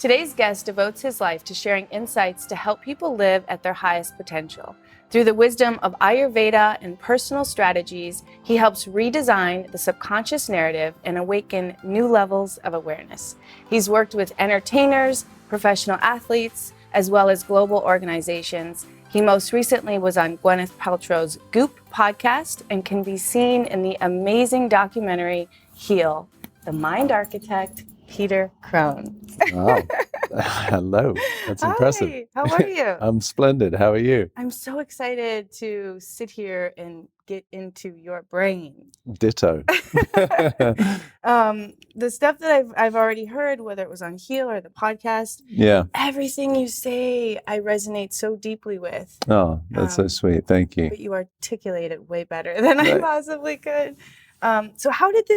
Today's guest devotes his life to sharing insights to help people live at their highest potential. Through the wisdom of Ayurveda and personal strategies, he helps redesign the subconscious narrative and awaken new levels of awareness. He's worked with entertainers, professional athletes, as well as global organizations. He most recently was on Gwyneth Paltrow's GOOP podcast and can be seen in the amazing documentary Heal, the mind architect, Peter Crone. Wow. Hello. That's impressive. Hi, how are you? I'm splendid. How are you? I'm so excited to sit here and get into your brain. Ditto. The stuff that I've already heard, whether it was on Heal or the podcast, Yeah. everything you say, I resonate so deeply with. Oh, that's so sweet. Thank you. But you articulate it way better than I possibly could. So how did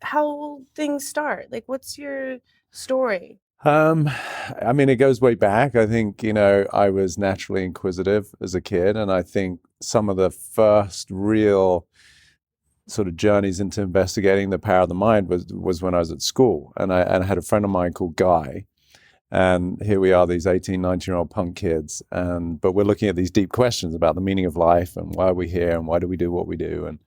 how things start? Like, what's your story? I mean, it goes way back. I think, I was naturally inquisitive as a kid. And I think some of the first real sort of journeys into investigating the power of the mind was when I was at school. And I had a friend of mine called Guy. And here we are, these 18, 19-year-old punk kids. But we're looking at these deep questions about the meaning of life and why are we here and why do we do what we do. And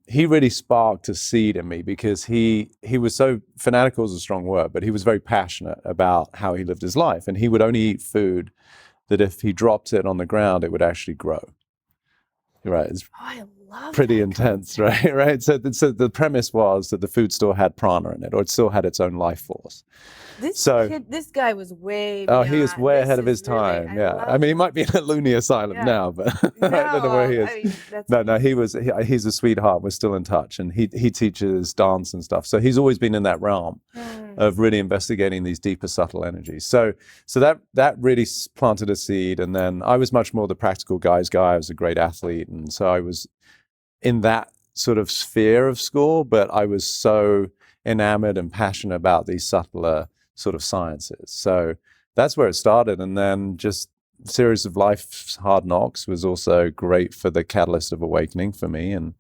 he really sparked a seed in me because he was so, fanatical is a strong word, but he was very passionate about how he lived his life. And he would only eat food that if he dropped it on the ground, it would actually grow. Right. It's I love pretty that intense, concept. right? So the premise was that the food store had prana in it, or it still had its own life force. This guy was way Oh, he is beyond. way This ahead of is his time. really, Yeah. I mean, he might be in a loony asylum now, but I don't know where he is. I mean, that's No, he's a sweetheart. We're still in touch, and he teaches dance and stuff. So he's always been in that realm of really investigating these deeper, subtle energies. So that really planted a seed. And then I was much more the practical guy's guy. I was a great athlete, and so I was in that sort of sphere of school. But I was so enamored and passionate about these subtler sort of sciences. So that's where it started. And then just a series of life's hard knocks was also great for the catalyst of awakening for me. And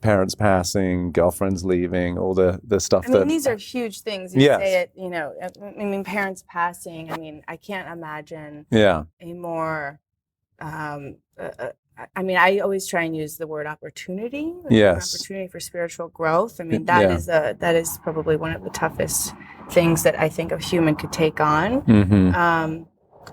parents passing, girlfriends leaving, all the stuff these are huge things. You say it, parents passing. I mean, I can't imagine a more, I always try and use the word opportunity. Yes. Opportunity for spiritual growth. I mean, that is probably one of the toughest things that I think a human could take on. Mm-hmm.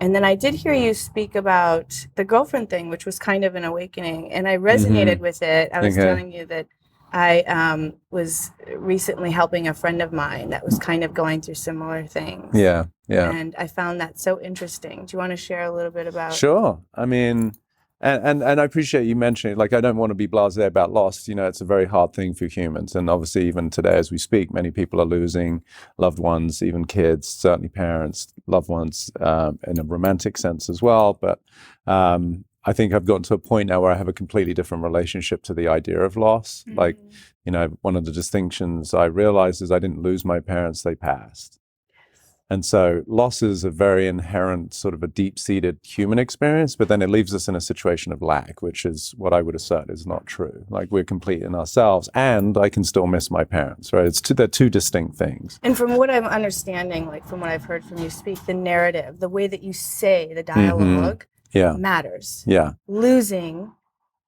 And then I did hear you speak about the girlfriend thing, which was kind of an awakening, and I resonated with it. I was telling you that I was recently helping a friend of mine that was kind of going through similar things. Yeah. And I found that so interesting. Do you want to share a little bit about? Sure. I mean, and I appreciate you mentioning it. Like, I don't want to be blasé about loss. It's a very hard thing for humans. And obviously, even today, as we speak, many people are losing loved ones, even kids, certainly parents, loved ones, in a romantic sense as well. But I think I've gotten to a point now where I have a completely different relationship to the idea of loss. Mm-hmm. Like, one of the distinctions I realized is I didn't lose my parents, they passed. And so loss is a very inherent, sort of a deep-seated human experience, but then it leaves us in a situation of lack, which is what I would assert is not true. Like, we're complete in ourselves, and I can still miss my parents, right? They're two distinct things. And from what I'm understanding, like from what I've heard from you speak, the narrative, the way that you say the dialogue matters. Yeah. Losing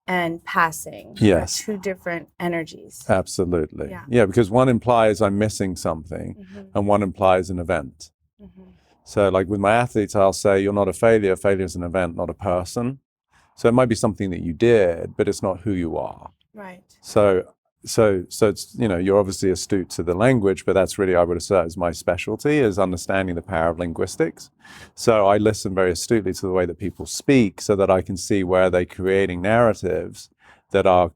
and passing are two different energies. Absolutely. Yeah, because one implies I'm missing something, and one implies an event. So like with my athletes, I'll say, you're not a failure. Failure is an event, not a person. So it might be something that you did, but it's not who you are. Right. So it's, you're obviously astute to the language, but that's really, I would assert, is my specialty, is understanding the power of linguistics. So I listen very astutely to the way that people speak so that I can see where they're creating narratives that are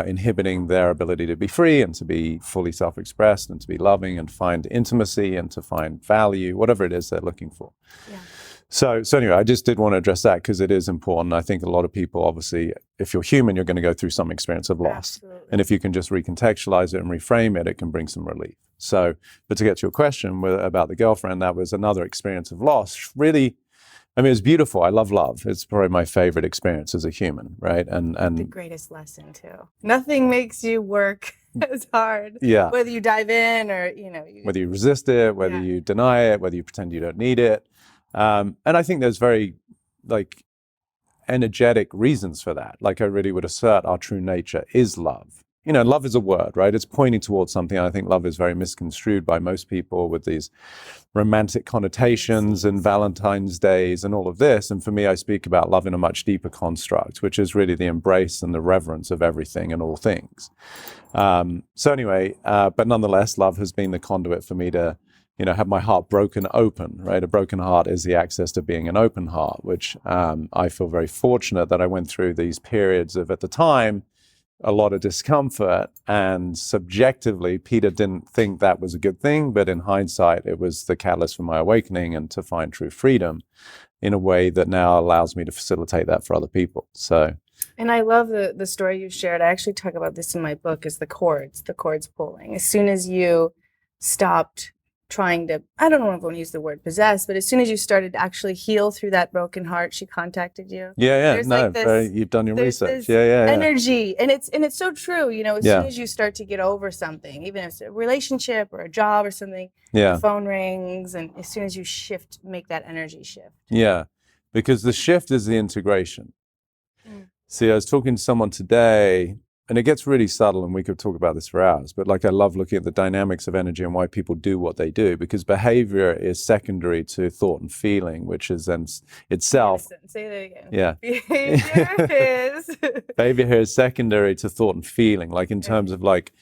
inhibiting their ability to be free and to be fully self-expressed and to be loving and find intimacy and to find value, whatever it is they're looking for. Yeah. So anyway, I just did want to address that because it is important. I think a lot of people, obviously, if you're human, you're going to go through some experience of loss. Absolutely. And if you can just recontextualize it and reframe it, it can bring some relief. So, but to get to your question about the girlfriend, that was another experience of loss. Really, I mean, it's beautiful. I love love. It's probably my favorite experience as a human, right? And the greatest lesson too. Nothing makes you work It's hard. Yeah. Whether you dive in or, Whether you resist it, whether Yeah. you deny it, whether you pretend you don't need it. And I think there's very like energetic reasons for that. Like I really would assert our true nature is love. Love is a word, right? It's pointing towards something. I think love is very misconstrued by most people with these romantic connotations and Valentine's Days and all of this. And for me, I speak about love in a much deeper construct, which is really the embrace and the reverence of everything and all things. So anyway, but nonetheless, love has been the conduit for me to, have my heart broken open, right? A broken heart is the access to being an open heart, which I feel very fortunate that I went through these periods of, at the time, a lot of discomfort, and subjectively, Peter didn't think that was a good thing, but in hindsight, it was the catalyst for my awakening and to find true freedom in a way that now allows me to facilitate that for other people. So, and I love the story you shared. I actually talk about this in my book, is the cords pulling. As soon as you stopped trying to, I don't know if I want to use the word possess, but as soon as you started to actually heal through that broken heart, she contacted you. Yeah. There's No, like this, you've done your there's research. this Yeah. energy. And it's so true. As Yeah. soon as you start to get over something, even if it's a relationship or a job or something, Yeah. the phone rings. And as soon as you make that energy shift. Yeah. Because the shift is the integration. See, I was talking to someone today, and it gets really subtle, and we could talk about this for hours, but like I love looking at the dynamics of energy and why people do what they do, because behavior is secondary to thought and feeling, which is then itself. Say that again. Yeah. Behavior Behavior is secondary to thought and feeling, like in terms of like,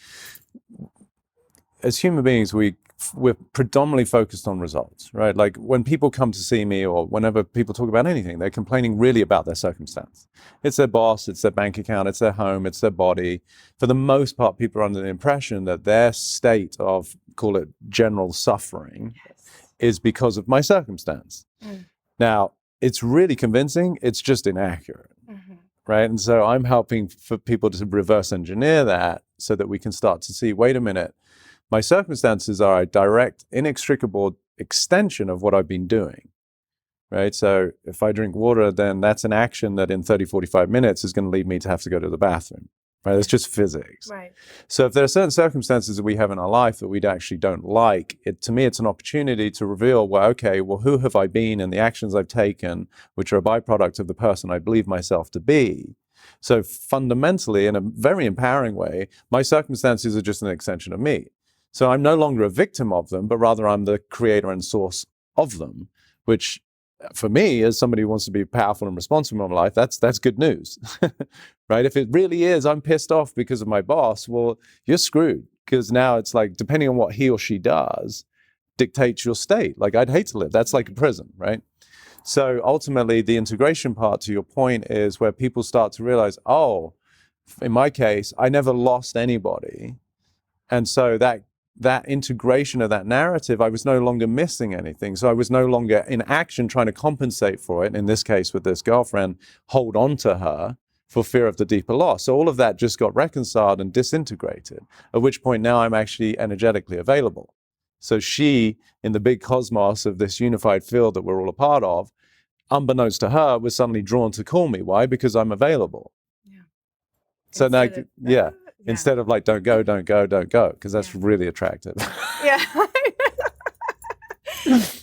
as human beings, we're predominantly focused on results, right? Like when people come to see me or whenever people talk about anything, they're complaining really about their circumstance. It's their boss, it's their bank account, it's their home, it's their body. For the most part, people are under the impression that their state of, call it general suffering, is because of my circumstance. Now, it's really convincing, it's just inaccurate, right? And so I'm helping for people to reverse engineer that so that we can start to see, wait a minute, my circumstances are a direct, inextricable extension of what I've been doing, right? So if I drink water, then that's an action that in 30, 45 minutes is going to lead me to have to go to the bathroom, right? It's just physics. Right. So if there are certain circumstances that we have in our life that we actually don't like, to me, it's an opportunity to reveal, who have I been and the actions I've taken, which are a byproduct of the person I believe myself to be. So fundamentally, in a very empowering way, my circumstances are just an extension of me. So I'm no longer a victim of them, but rather I'm the creator and source of them, which for me, as somebody who wants to be powerful and responsible in my life, that's good news, right? If it really is, I'm pissed off because of my boss, well, you're screwed, because now it's like, depending on what he or she does, dictates your state. Like I'd hate to live. That's like a prison, right? So ultimately, the integration part, to your point, is where people start to realize, oh, in my case, I never lost anybody. And so that integration of that narrative, I was no longer missing anything. So I was no longer in action trying to compensate for it. In this case, with this girlfriend, hold on to her for fear of the deeper loss. So all of that just got reconciled and disintegrated, at which point now I'm actually energetically available. So she, in the big cosmos of this unified field that we're all a part of, unbeknownst to her, was suddenly drawn to call me. Why? Because I'm available. Yeah. So now, yeah. Instead of like, don't go, because that's really attractive. Yeah.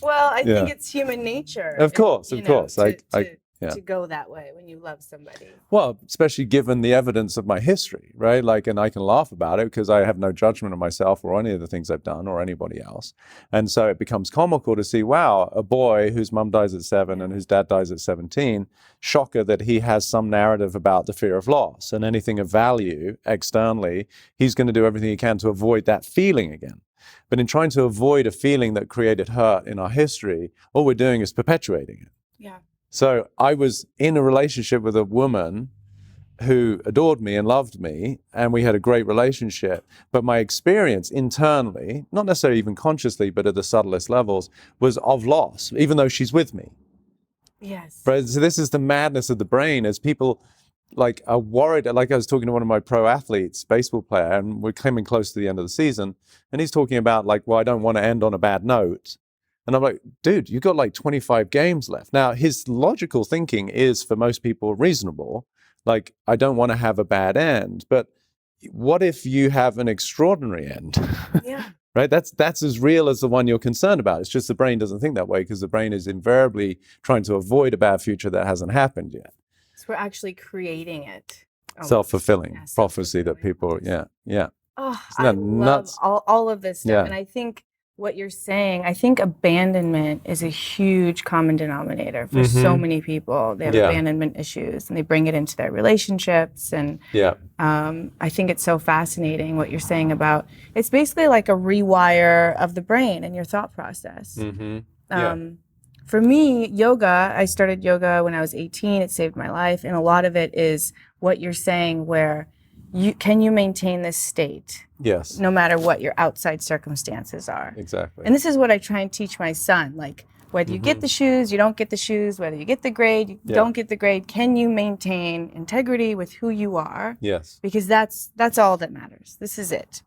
Well, I think it's human nature. Of course. To go that way when you love somebody. Well, especially given the evidence of my history, right? Like, and I can laugh about it because I have no judgment of myself or any of the things I've done or anybody else. And so it becomes comical to see, wow, a boy whose mum dies at 7 and whose dad dies at 17, shocker that he has some narrative about the fear of loss and anything of value externally, he's going to do everything he can to avoid that feeling again. But in trying to avoid a feeling that created hurt in our history, all we're doing is perpetuating it. Yeah. So I was in a relationship with a woman who adored me and loved me, and we had a great relationship. But my experience internally, not necessarily even consciously, but at the subtlest levels, was of loss, even though she's with me. Yes. But so this is the madness of the brain, as people like are worried. Like I was talking to one of my pro athletes, baseball player, and we're coming close to the end of the season, and he's talking about like, well, I don't want to end on a bad note. And I'm like, dude, you got like 25 games left. Now, his logical thinking is, for most people, reasonable. Like, I don't want to have a bad end. But what if you have an extraordinary end? Yeah. Right? That's as real as the one you're concerned about. It's just the brain doesn't think that way because the brain is invariably trying to avoid a bad future that hasn't happened yet. So we're actually creating it. Self-fulfilling Yeah, prophecy that self-fulfilling people, yeah. Oh, Isn't I that love nuts? all of this stuff. Yeah. And I think what you're saying, I think abandonment is a huge common denominator for so many people. They have Yeah. abandonment issues and they bring it into their relationships. And Yeah. I think it's so fascinating what you're saying about, it's basically like a rewire of the brain and your thought process. Yeah. For me, yoga, I started yoga when I was 18. It saved my life. And a lot of it is what you're saying where can you maintain this state? Yes. No matter what your outside circumstances are. Exactly. And this is what I try and teach my son. Like whether you get the shoes, you don't get the shoes, whether you get the grade, you don't get the grade, can you maintain integrity with who you are? Yes. Because that's all that matters. This is it.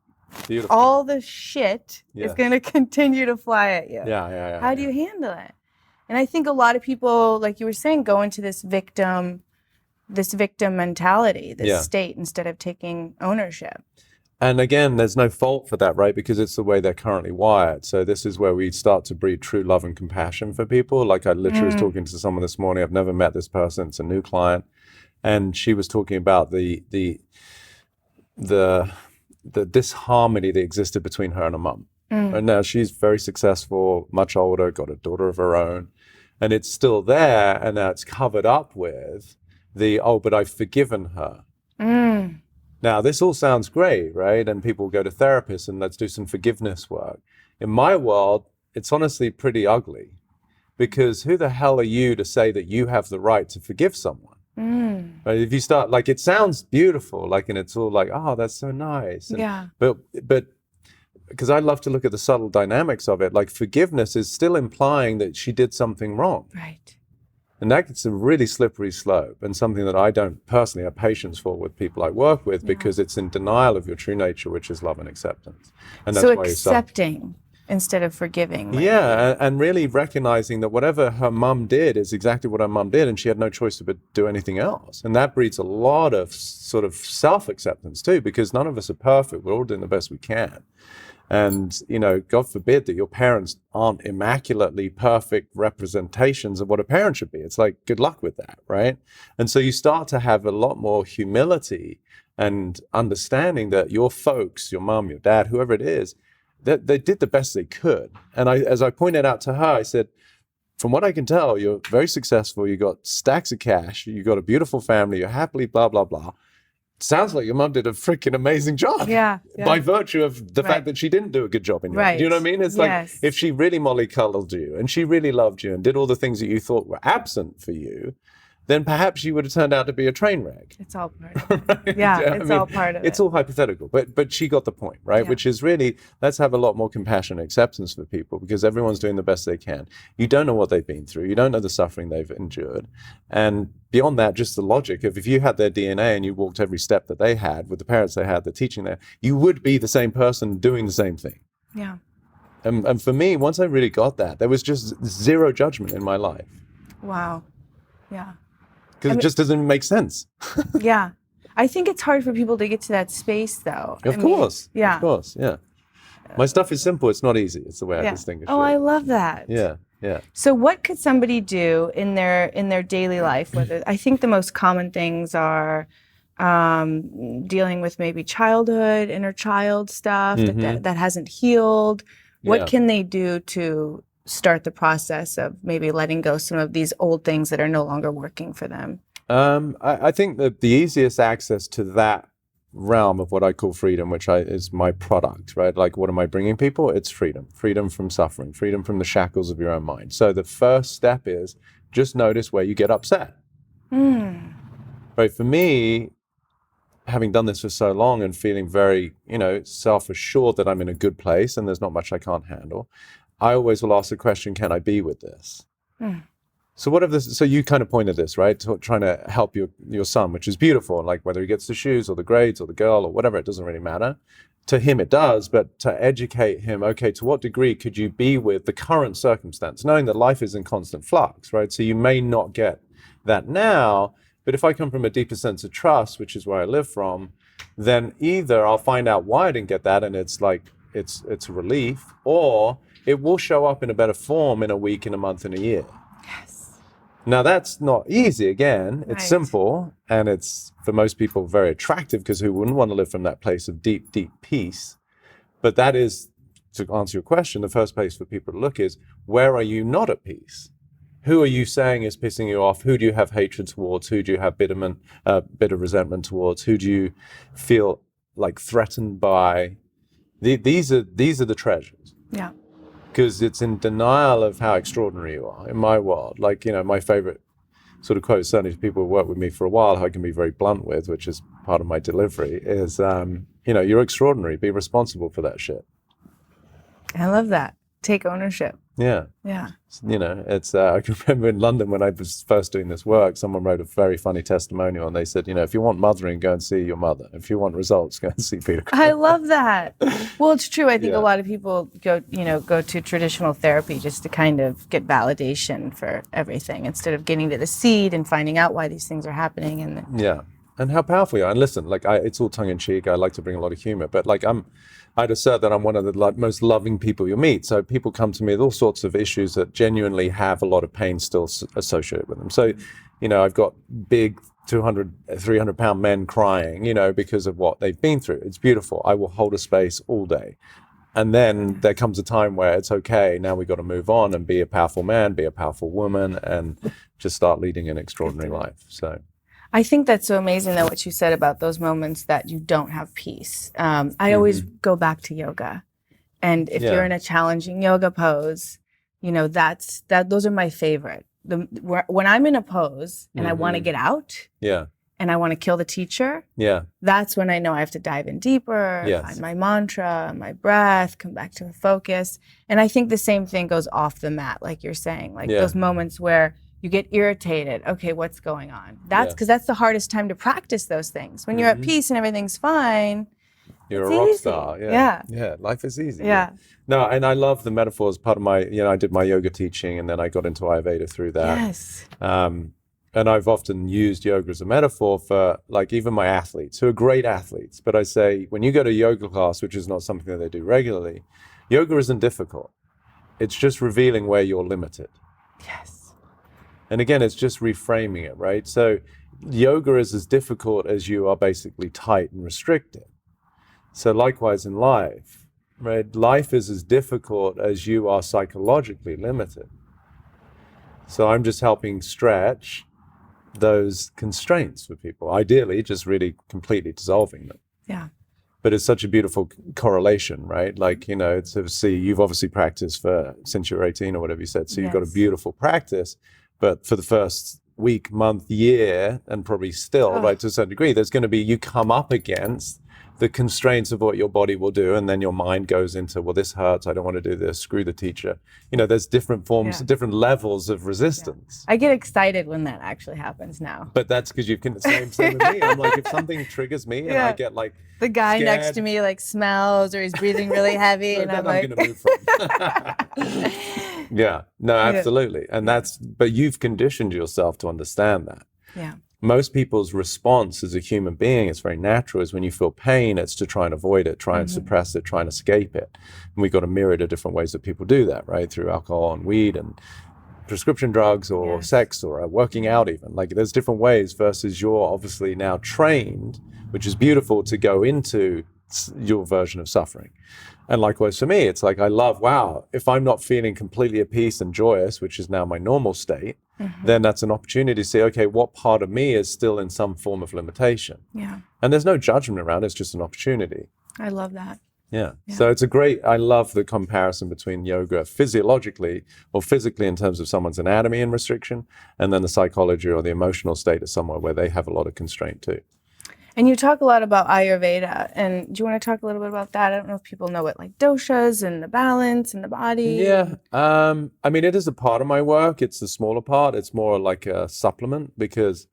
Beautiful. All the shit is going to continue to fly at you. Yeah. How do you handle it? And I think a lot of people, like you were saying, go into this victim mentality, this state, instead of taking ownership. And again, there's no fault for that, right? Because it's the way they're currently wired. So this is where we start to breed true love and compassion for people. Like I literally was talking to someone this morning. I've never met this person. It's a new client. And she was talking about the disharmony that existed between her and her mum. And now she's very successful, much older, got a daughter of her own. And it's still there. And now it's covered up with but I've forgiven her. Now, this all sounds great, right? And people go to therapists and let's do some forgiveness work. In my world, it's honestly pretty ugly because who the hell are you to say that you have the right to forgive someone? Right? If you start, like, it sounds beautiful, like, and it's all like, oh, that's so nice. And, but because I love to look at the subtle dynamics of it, like forgiveness is still implying that she did something wrong. Right. And that gets a really slippery slope and something that I don't personally have patience for with people I work with because it's in denial of your true nature, which is love and acceptance. And that's so why accepting instead of forgiving. Like. Yeah, and really recognizing that whatever her mum did is exactly what her mum did and she had no choice to do anything else. And that breeds a lot of sort of self-acceptance too, because none of us are perfect. We're all doing the best we can. And, you know, God forbid that your parents aren't immaculately perfect representations of what a parent should be. It's like, good luck with that, right? And so you start to have a lot more humility and understanding that your folks, your mom, your dad, whoever it is, that they did the best they could. And as I pointed out to her, I said, from what I can tell, you're very successful. You got stacks of cash. You got a beautiful family. You're happily blah, blah, blah. Sounds like your mom did a freaking amazing job. Yeah. By virtue of the fact that she didn't do a good job in your life. Do you know what I mean? It's like if she really mollycoddled you and she really loved you and did all the things that you thought were absent for you, then perhaps you would have turned out to be a train wreck. It's all part of it. Right? Yeah, it's all part of it. It's all hypothetical, but she got the point, right? Yeah. Which is really, let's have a lot more compassion and acceptance for people because everyone's doing the best they can. You don't know what they've been through. You don't know the suffering they've endured. And beyond that, just the logic of if you had their DNA and you walked every step that they had with the parents they had, the teaching there, you would be the same person doing the same thing. Yeah. And for me, once I really got that, there was just zero judgment in my life. Wow. Yeah. Because it just doesn't make sense. Yeah. I think it's hard for people to get to that space, though. Of course. Yeah. Of course, yeah. My stuff is simple. It's not easy. It's the way I distinguish it. Oh, I love that. Yeah, yeah. So what could somebody do in their daily life? Whether I think the most common things are dealing with maybe childhood, inner child stuff that hasn't healed. What can they do to start the process of maybe letting go some of these old things that are no longer working for them? I think that the easiest access to that realm of what I call freedom, which is my product, right? Like, what am I bringing people? It's freedom. Freedom from suffering. Freedom from the shackles of your own mind. So the first step is just notice where you get upset. Right? For me, having done this for so long and feeling very, self-assured that I'm in a good place and there's not much I can't handle, I always will ask the question, can I be with this? So what if this, so you kind of pointed this, right? Trying to help your son, which is beautiful. Like whether he gets the shoes or the grades or the girl or whatever, it doesn't really matter. To him it does, but to educate him, okay, to what degree could you be with the current circumstance, knowing that life is in constant flux, right? So you may not get that now, But if I come from a deeper sense of trust, which is where I live from, then either I'll find out why I didn't get that and it's like, it's a relief, or it will show up in a better form in a week, in a month, in a year. Yes. Now that's not easy. Again, it's Right. simple, and it's for most people very attractive, because who wouldn't want to live from that place of deep, deep peace? But that is, to answer your question, the first place for people to look is, where are you not at peace? Who are you saying is pissing you off? Who do you have hatred towards? Who do you have bitter resentment towards? Who do you feel like threatened by? These are the treasures. Yeah. Because it's in denial of how extraordinary you are in my world. Like, my favorite sort of quote, certainly to people who work with me for a while, who I can be very blunt with, which is part of my delivery, is, you're extraordinary. Be responsible for that shit. I love that. Take ownership. Yeah. Yeah. It's, I can remember in London when I was first doing this work, someone wrote a very funny testimonial, and they said, if you want mothering, go and see your mother. If you want results, go and see Peter Crone. I love that. Well, it's true. I think Yeah. a lot of people go to traditional therapy just to kind of get validation for everything, instead of getting to the seed and finding out why these things are happening. And Yeah. And how powerful you are. And listen, it's all tongue in cheek. I like to bring a lot of humor, but I'd assert that I'm one of the most loving people you'll meet. So people come to me with all sorts of issues that genuinely have a lot of pain still associated with them. So, I've got big 200, 300 pound men crying, because of what they've been through. It's beautiful. I will hold a space all day. And then there comes a time where it's okay. Now we've got to move on and be a powerful man, be a powerful woman, and just start leading an extraordinary life. So I think that's so amazing, though, what you said about those moments that you don't have peace. I always go back to yoga. And if you're in a challenging yoga pose, those are my favorite. When I'm in a pose and I want to get out, and I want to kill the teacher, that's when I know I have to dive in deeper, find my mantra, my breath, come back to a focus. And I think the same thing goes off the mat, like you're saying, those moments where you get irritated. Okay, what's going on? That's because that's the hardest time to practice those things. When you're at peace and everything's fine, you're it's a rock easy. star. Yeah. Life is easy. Yeah. No, and I love the metaphors. Part of my, I did my yoga teaching, and then I got into Ayurveda through that. Yes. And I've often used yoga as a metaphor for even my athletes, who are great athletes. But I say, when you go to a yoga class, which is not something that they do regularly, yoga isn't difficult. It's just revealing where you're limited. Yes. And again, it's just reframing it, right? So yoga is as difficult as you are basically tight and restricted. So likewise in life, right? Life is as difficult as you are psychologically limited. So I'm just helping stretch those constraints for people, ideally just really completely dissolving them. Yeah. But it's such a beautiful correlation, right? It's obviously, you've obviously practiced since you were 18 or whatever you said. So you've got a beautiful practice. But for the first week, month, year, and probably still, right, to a certain degree, there's going to be, you come up against the constraints of what your body will do, and then your mind goes into, well, this hurts, I don't want to do this, screw the teacher. There's different forms, different levels of resistance. I get excited when that actually happens now. But that's because you can, same with me. I'm like, if something triggers me and I get the guy scared, next to me smells, or he's breathing really heavy, and I'm like, going to move from. Yeah, no, absolutely. And but you've conditioned yourself to understand that. Yeah. Most people's response as a human being, it's very natural, is when you feel pain, it's to try and avoid it, try and suppress it, try and escape it. And we've got a myriad of different ways that people do that, right? Through alcohol and weed and prescription drugs, or sex, or working out even. There's different ways, versus you're obviously now trained, which is beautiful, to go into your version of suffering. And likewise for me, it's I love, wow, if I'm not feeling completely at peace and joyous, which is now my normal state, then that's an opportunity to see, okay, what part of me is still in some form of limitation? Yeah. And there's no judgment around it, it's just an opportunity. I love that. Yeah. So it's I love the comparison between yoga physiologically or physically in terms of someone's anatomy and restriction, and then the psychology or the emotional state is somewhere where they have a lot of constraint too. And you talk a lot about Ayurveda, and do you want to talk a little bit about that? I don't know if people know what doshas and the balance and the body. Yeah, I mean, it is a part of my work. It's the smaller part. It's more like a supplement, because,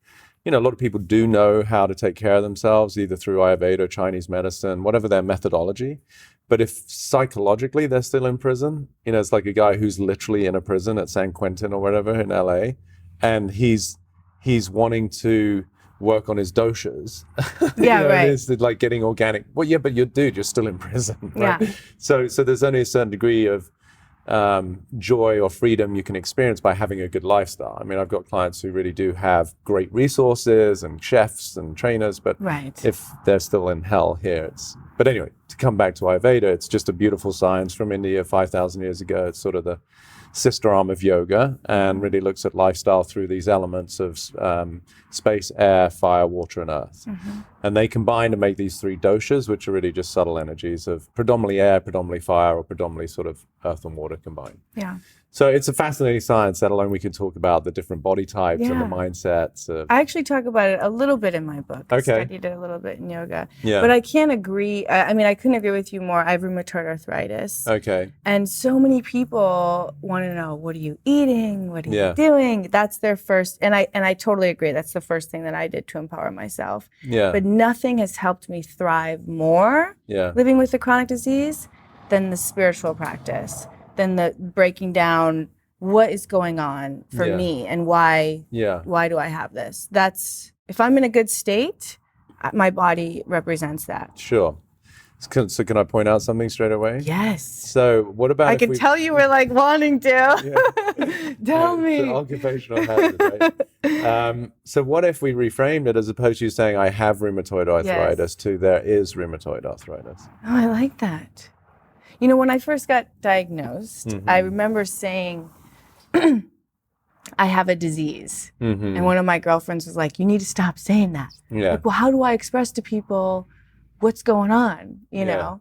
a lot of people do know how to take care of themselves, either through Ayurveda, Chinese medicine, whatever their methodology. But if psychologically they're still in prison, it's like a guy who's literally in a prison at San Quentin or whatever in LA, and he's he's wanting to work on his doshas. Yeah, right. It's like getting organic. Well, yeah, but you're still in prison, right? Yeah. So there's only a certain degree of joy or freedom you can experience by having a good lifestyle. I mean, I've got clients who really do have great resources and chefs and trainers, but if they're still in hell here, but anyway, to come back to Ayurveda, it's just a beautiful science from India 5,000 years ago. It's sort of the sister arm of yoga, and really looks at lifestyle through these elements of space, air, fire, water, and earth. And they combine to make these three doshas, which are really just subtle energies of predominantly air, predominantly fire, or predominantly sort of earth and water combined. Yeah. So it's a fascinating science, let alone we can talk about the different body types and the mindsets. I actually talk about it a little bit in my book. I studied it a little bit in yoga. Yeah. But I can't agree. I mean, I couldn't agree with you more. I have rheumatoid arthritis. Okay. And so many people want to know, what are you eating? What are you doing? That's their first, and I totally agree. That's the first thing that I did to empower myself. Yeah. But nothing has helped me thrive more living with a chronic disease than the spiritual practice. Than the breaking down what is going on for me and why do I have this? That's, if I'm in a good state, my body represents that. Sure. So can I point out something straight away? Yes. So what about I can tell you were like wanting to. Tell me. It's an occupational hazard, right? So what if we reframed it as opposed to you saying I have rheumatoid arthritis to there is rheumatoid arthritis? Oh, I like that. You know, when I first got diagnosed, I remember saying, I have a disease. And one of my girlfriends was like, you need to stop saying that. Yeah. Like, well, how do I express to people what's going on, you know?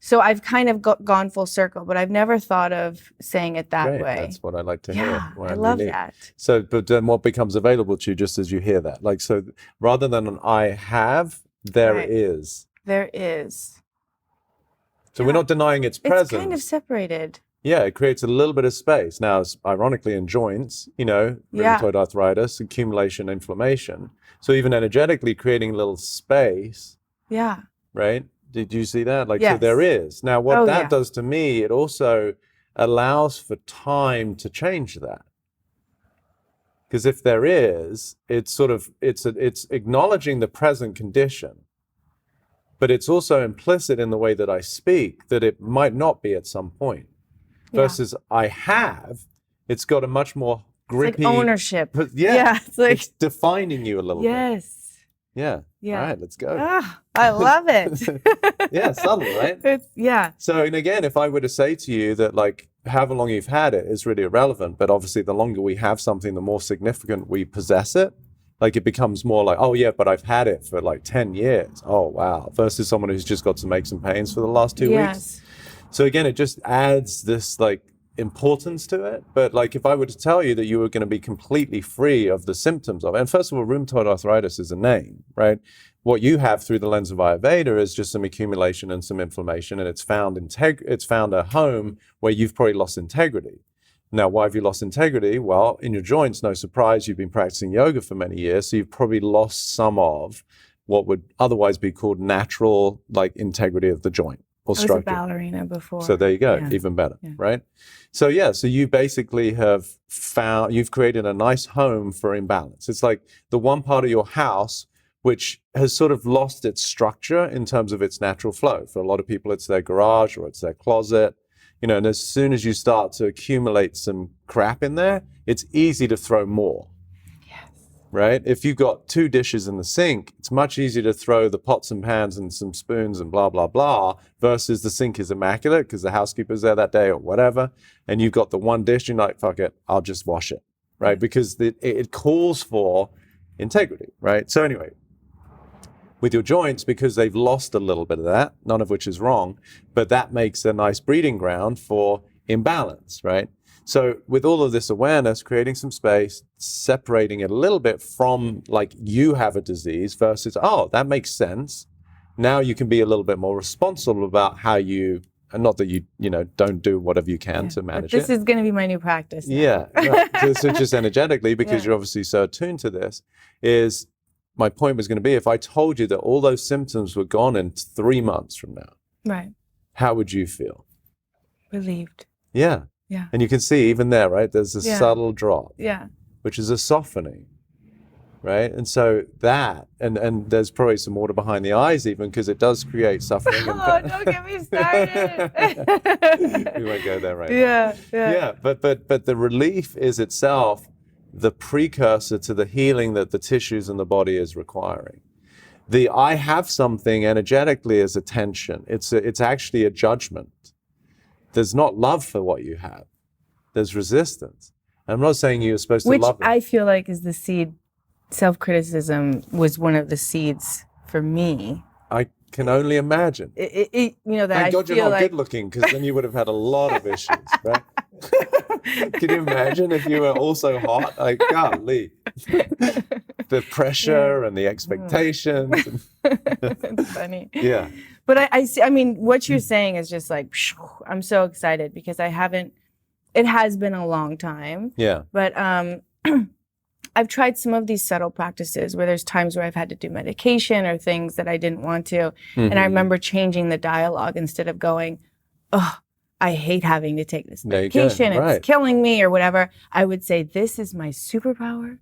So I've kind of gone full circle, but I've never thought of saying it that way. That's what I like to hear. Yeah, I love that. So, but then what becomes available to you just as you hear that? Like, so rather than an I have, there is. There is. So we're not denying its presence. It's kind of separated. Yeah, it creates a little bit of space. Now, ironically, in joints, you know, rheumatoid arthritis, accumulation, inflammation. So even energetically creating a little space. Yeah. Right? Did you see that? Like, so there is. Now, what that does to me, it also allows for time to change that. Because if there is, it's sort of, it's acknowledging the present condition. But it's also implicit in the way that I speak that it might not be at some point. Versus I have, it's got a much more grippy... It's like ownership. It's like... It's defining you a little bit. Yeah. All right, let's go. I love it. Subtle, right? So, and again, if I were to say to you that like, however long you've had it is really irrelevant, but obviously the longer we have something, the more significant we possess it. Like it becomes more like, oh yeah, but I've had it for like 10 years. Oh, wow. Versus someone who's just got some aches and pains for the last 2 weeks. So again, it just adds this like importance to it. But like if I were to tell you that you were going to be completely free of the symptoms of it, and first of all, rheumatoid arthritis is a name, right? What you have through the lens of Ayurveda is just some accumulation and some inflammation, and it's found a home where you've probably lost integrity. Now, why have you lost integrity? Well, in your joints, no surprise, you've been practicing yoga for many years, so you've probably lost some of what would otherwise be called natural, like integrity of the joint or structure. I was a ballerina before. So there you go, even better, right? So so you basically you've created a nice home for imbalance. It's like the one part of your house which has sort of lost its structure in terms of its natural flow. For a lot of people, it's their garage or it's their closet. You know, and as soon as you start to accumulate some crap in there, it's easy to throw more. Yes. Right? If you've got 2 dishes in the sink, it's much easier to throw the pots and pans and some spoons and blah, blah, blah, versus the sink is immaculate because the housekeeper's there that day or whatever. And you've got the one dish, you're like, fuck it, I'll just wash it. Right? Because it calls for integrity. Right? So anyway, with your joints, because they've lost a little bit of that, none of which is wrong, but that makes a nice breeding ground for imbalance, right? So with all of this awareness, creating some space, separating it a little bit from like you have a disease versus, oh, that makes sense. Now you can be a little bit more responsible about how you, and not that you don't do whatever you can to manage this is going to be my new practice now. Yeah, right. So just energetically, because you're obviously so attuned to this, is my point was going to be, if I told you that all those symptoms were gone in 3 months from now, right? How would you feel? Relieved. Yeah. And you can see even there, right? There's a subtle drop. Yeah. which is a softening, right? And so that, and there's probably some water behind the eyes even, because it does create suffering. Oh, don't get me started. We won't go there right now. Yeah. Yeah, but the relief is itself the precursor to the healing that the tissues in the body is requiring. The I have something energetically is a tension. It's actually a judgment. There's not love for what you have. There's resistance. I'm not saying you're supposed to love it. Which I feel like is the seed. Self-criticism was one of the seeds for me. I can only imagine. You know, that Thank God I feel you're not like... good looking, because then you would have had a lot of issues, right? Can you imagine if you were also hot? Like, golly. The pressure and the expectations. It's funny. Yeah. But I see, I mean, what you're saying is just like, I'm so excited because it has been a long time. Yeah. But I've tried some of these subtle practices where there's times where I've had to do medication or things that I didn't want to. And I remember changing the dialogue instead of going, oh, I hate having to take this medication. It's killing me or whatever. I would say, this is my superpower.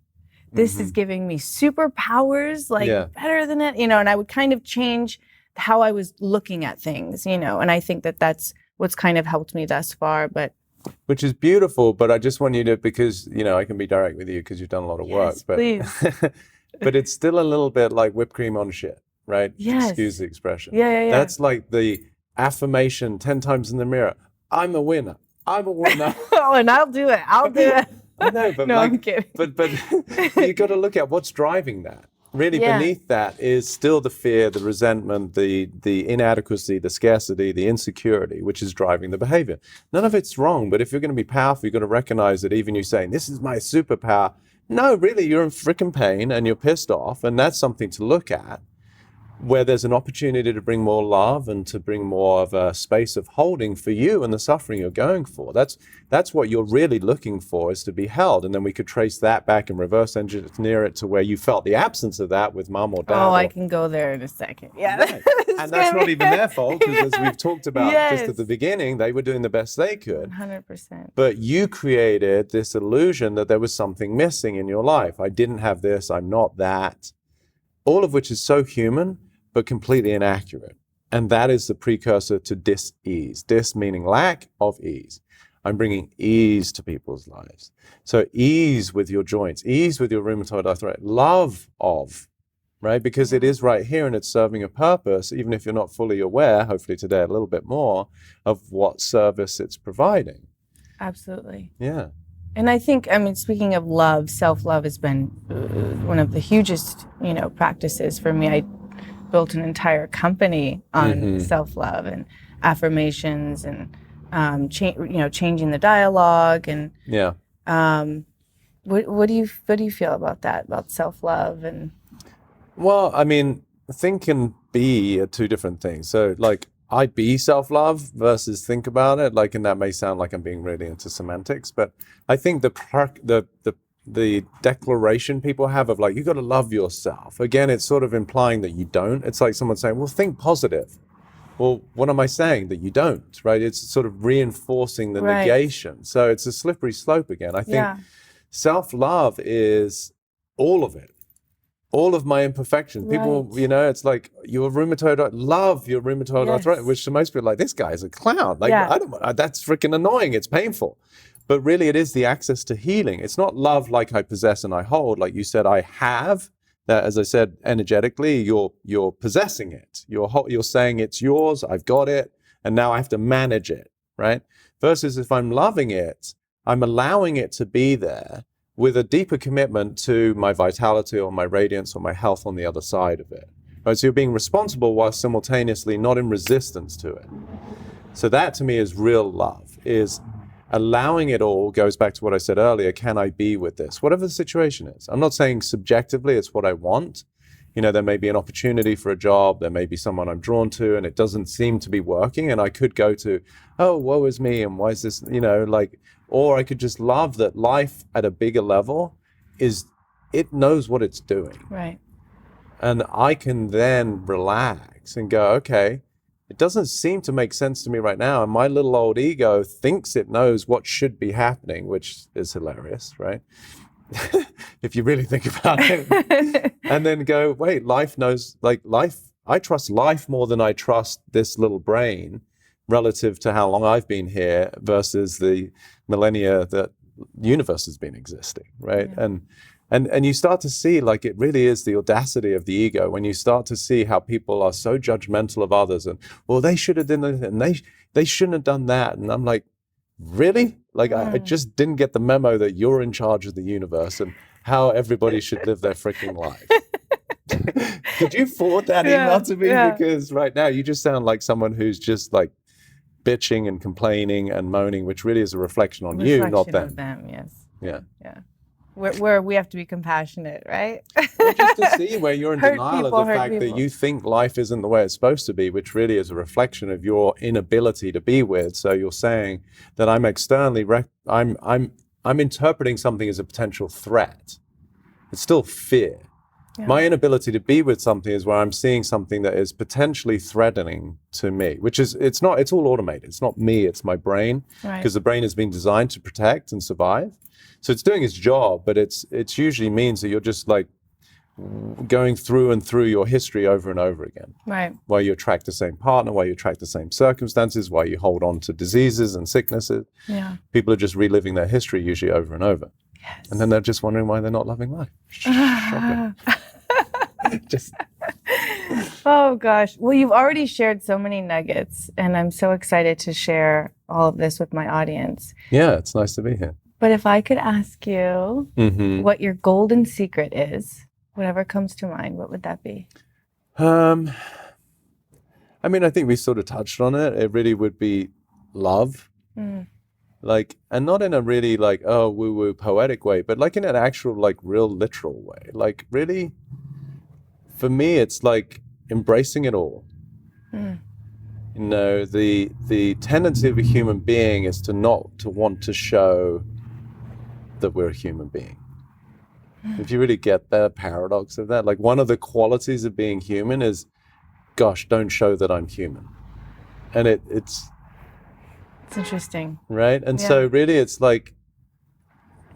This is giving me superpowers, like better than it, you know, and I would kind of change how I was looking at things, you know, and I think that that's what's kind of helped me thus far. But which is beautiful, but I just want you to, because, you know, I can be direct with you because you've done a lot of work, but please. But it's still a little bit like whipped cream on shit, right? Yes. Excuse the expression. Yeah. That's like the affirmation 10 times in the mirror. I'm a winner. I'm a winner. Oh, and I'll do it. I know, but no, I'm kidding. But you got to look at what's driving that. Really, beneath that is still the fear, the resentment, the inadequacy, the scarcity, the insecurity, which is driving the behavior. None of it's wrong, but if you're going to be powerful, you've got to recognize that even you saying, this is my superpower, no, really, you're in freaking pain and you're pissed off, and that's something to look at, where there's an opportunity to bring more love and to bring more of a space of holding for you and the suffering you're going for. That's what you're really looking for, is to be held. And then we could trace that back and reverse engineer it to where you felt the absence of that with mom or dad. Oh, I can go there in a second. Yeah. Right. And that's not even their fault, because as we've talked about just at the beginning, they were doing the best they could. 100%. But you created this illusion that there was something missing in your life. I didn't have this, I'm not that. All of which is so human, but completely inaccurate. And that is the precursor to dis-ease. Dis meaning lack of ease. I'm bringing ease to people's lives. So ease with your joints, ease with your rheumatoid arthritis, love of, right? Because it is right here and it's serving a purpose, even if you're not fully aware, hopefully today a little bit more, of what service it's providing. Absolutely. Yeah. And I think, I mean, speaking of love, self-love has been one of the hugest, you know, practices for me. I built an entire company on self-love and affirmations and changing the dialogue and what do you feel about that, about self-love? And well, I mean, think and be are two different things. So like I be self-love versus think about it, like, and that may sound like I'm being really into semantics, but I think the declaration people have of like, you got to love yourself. Again, it's sort of implying that you don't. It's like someone saying, well, think positive. Well, what am I saying? That you don't, right? It's sort of reinforcing the negation. So it's a slippery slope again. I think self-love is all of it. All of my imperfections. People, you know, it's like your love your rheumatoid arthritis, which to most people like, this guy's a clown. Like, that's freaking annoying. It's painful. But really, it is the access to healing. It's not love like I possess and I hold. Like you said, I have that. As I said, energetically, you're possessing it. You're saying it's yours. I've got it, and now I have to manage it, right? Versus if I'm loving it, I'm allowing it to be there with a deeper commitment to my vitality or my radiance or my health on the other side of it. Right? So you're being responsible while simultaneously not in resistance to it. So that to me is real love. Is allowing it all, goes back to what I said earlier, can I be with this? Whatever the situation is. I'm not saying subjectively it's what I want. You know, there may be an opportunity for a job, there may be someone I'm drawn to and it doesn't seem to be working, and I could go to, oh, woe is me, and why is this, you know, like, or I could just love that life at a bigger level it knows what it's doing. Right. And I can then relax and go, okay, it doesn't seem to make sense to me right now. And my little old ego thinks it knows what should be happening, which is hilarious, right? if you really think about it, and then go, wait, life knows, like life, I trust life more than I trust this little brain relative to how long I've been here versus the millennia that universe has been existing, right? Yeah. And you start to see, like, it really is the audacity of the ego when you start to see how people are so judgmental of others, and, well, they should have done this, and they shouldn't have done that. And I'm like, really? Like, I just didn't get the memo that you're in charge of the universe and how everybody should live their freaking life. Could you forward that email to me? Yeah. Because right now you just sound like someone who's just like bitching and complaining and moaning, which really is a reflection on you, not them. Of them, yes. Yeah. Yeah. Where we have to be compassionate, right? Well, just to see where you're in Hurt denial people, of the hurt fact that people. you think life isn't the way it's supposed to be, which really is a reflection of your inability to be with. So you're saying that I'm externally, I'm interpreting something as a potential threat. It's still fear. Yeah. My inability to be with something is where I'm seeing something that is potentially threatening to me, which is, it's all automated. It's not me, it's my brain, because the brain has been designed to protect and survive. So it's doing its job, but it's usually means that you're just like going through and through your history over and over again. Right. Why you attract the same partner, why you attract the same circumstances, why you hold on to diseases and sicknesses. Yeah. People are just reliving their history usually over and over. Yes. And then they're just wondering why they're not loving life. Shocking. Just. Oh gosh. Well, you've already shared so many nuggets, and I'm so excited to share all of this with my audience. Yeah, it's nice to be here. But if I could ask you what your golden secret is, whatever comes to mind, what would that be? I mean, I think we sort of touched on it. It really would be love. Like, and not in a really like, oh, woo-woo poetic way, but like in an actual, like real literal way. Like really, for me, it's like embracing it all. You know, the tendency of a human being is to not to want to show that we're a human being. If you really get the paradox of that, like one of the qualities of being human is, gosh, don't show that I'm human. And it's interesting. Right? And so really it's like,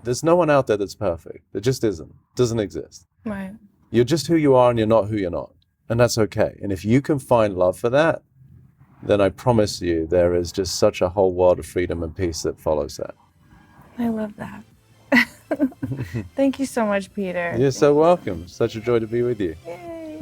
there's no one out there that's perfect. There just isn't. Doesn't exist. Right. You're just who you are and you're not who you're not. And that's okay. And if you can find love for that, then I promise you there is just such a whole world of freedom and peace that follows that. I love that. Thank you so much, Peter. You're so welcome. Such a joy to be with you. Yay.